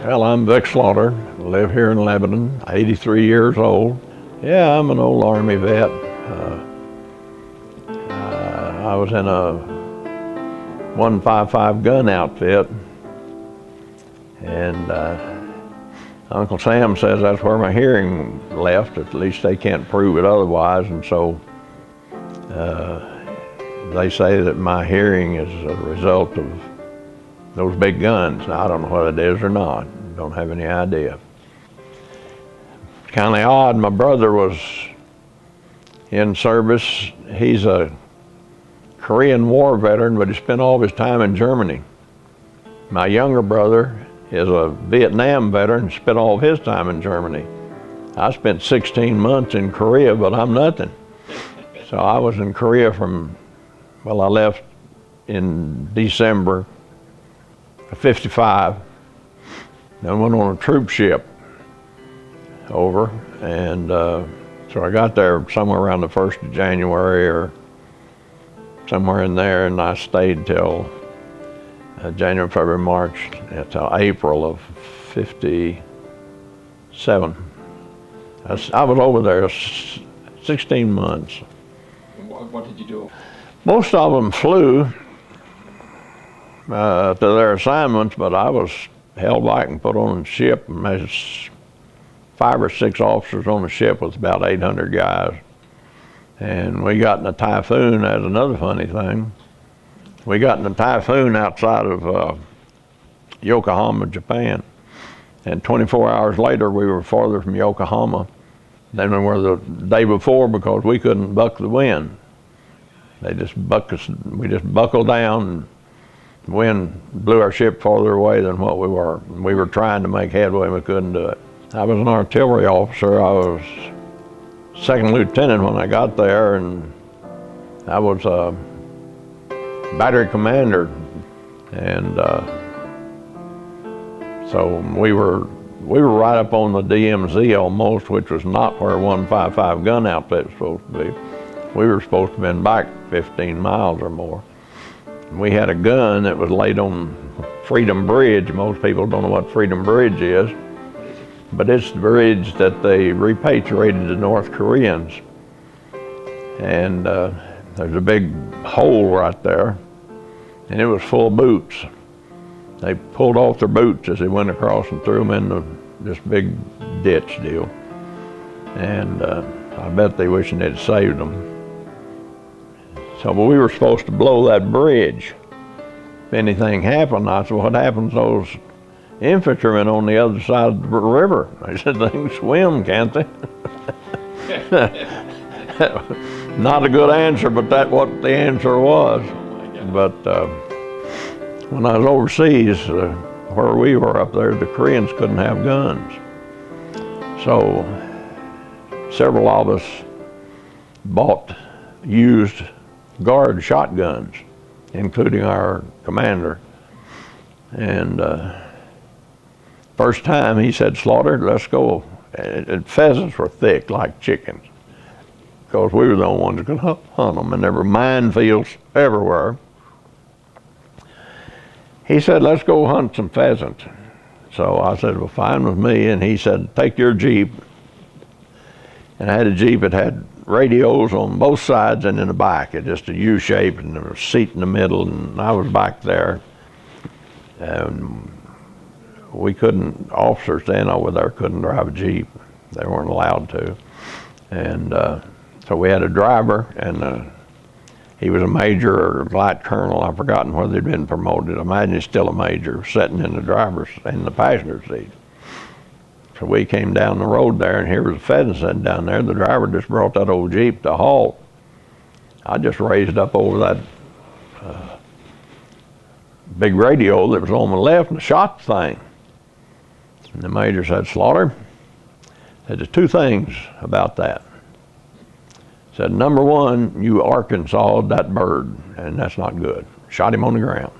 Well, I'm Vic Slaughter, live here in Lebanon, 83 years old. Yeah, I'm an old Army vet. I was in a 155 gun outfit, and Uncle Sam says that's where my hearing left. At least they can't prove it otherwise, and so they say that my hearing is a result of those big guns. Now, I don't know whether it is or not. Don't have any idea. It's kind of odd. My brother was in service. He's a Korean War veteran, but he spent all of his time in Germany. My younger brother is a Vietnam veteran, spent all of his time in Germany. I spent 16 months in Korea, but I'm nothing. So I was in Korea I left in December of '55, then went on a troop ship over, and so I got there somewhere around the 1st of January or somewhere in there, and I stayed till January, February, March, until April of '57. I was over there 16 months. What did you do? Most of them flew to their assignments, but I was held back and put on a ship, and there's 5 or 6 officers on the ship with about 800 guys. And we got in a Typhoon. That's another funny thing. We got in a Typhoon outside of Yokohama, Japan. And 24 hours later, we were farther from Yokohama than we were the day before because we couldn't buck the wind. They just bucked us. We just buckled down, and the wind blew our ship farther away than what we were. We were trying to make headway, and we couldn't do it. I was an artillery officer. I was second lieutenant when I got there, and I was a battery commander, and so we were right up on the DMZ almost, which was not where 155 gun outfit was supposed to be. We were supposed to have been back 15 miles or more. And we had a gun that was laid on Freedom Bridge. Most people don't know what Freedom Bridge is, but it's the bridge that they repatriated the North Koreans. And there's a big hole right there, and it was full of boots. They pulled off their boots as they went across and threw them in this big ditch deal. And I bet they wishing they'd saved them. So, but we were supposed to blow that bridge. If anything happened, I said, what happens to those infantrymen on the other side of the river? They said, they can swim, can't they? Not a good answer, but that's what the answer was. But when I was overseas, where we were up there, the Koreans couldn't have guns. So several of us bought used guard shotguns, including our commander. And first time he said, Slaughter, let's go. And pheasants were thick like chickens, because we were the only ones that could hunt them, and there were minefields everywhere. He said, let's go hunt some pheasants. So I said, well, fine with me. And he said, take your Jeep. And I had a Jeep that had radios on both sides and in the back. It just a U shape, and there was a seat in the middle, and I was back there. And we couldn't, officers then over there couldn't drive a Jeep. They weren't allowed to. And so we had a driver, and he was a major or a light colonel. I've forgotten whether he'd been promoted. I imagine he's still a major, sitting in the passenger seat. So we came down the road there, and here was a pheasant sitting down there. The driver just brought that old Jeep to a halt. I just raised up over that big radio that was on the left and shot the thing. And the major said, Slaughter, there's 2 things about that. Said, number 1, you Arkansas'd that bird, and that's not good. Shot him on the ground.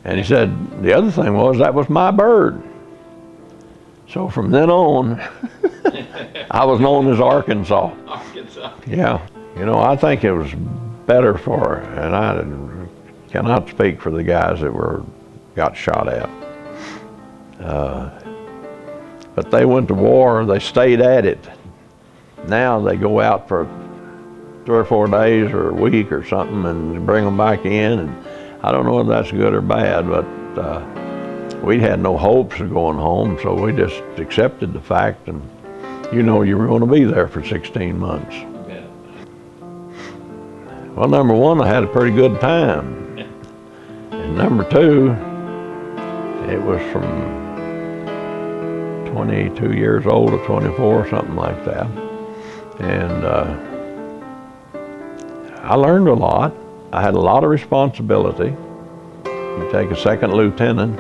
And he said, the other thing was, that was my bird. So from then on, I was known as Arkansas. Arkansas. Yeah, you know, I think it was better for, and I cannot speak for the guys that got shot at. But they went to war, they stayed at it. Now they go out for 3 or 4 days or a week or something and bring them back in. And I don't know if that's good or bad, but we had no hopes of going home, so we just accepted the fact, and you know you were going to be there for 16 months. Yeah. Well, number one, I had a pretty good time. And number two, it was from 22 years old to 24, something like that. And I learned a lot. I had a lot of responsibility. You take a second lieutenant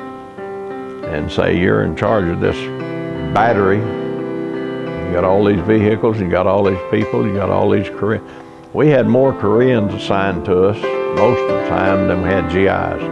and say you're in charge of this battery. You got all these vehicles, you got all these people, you got all these Koreans. We had more Koreans assigned to us most of the time than we had GIs.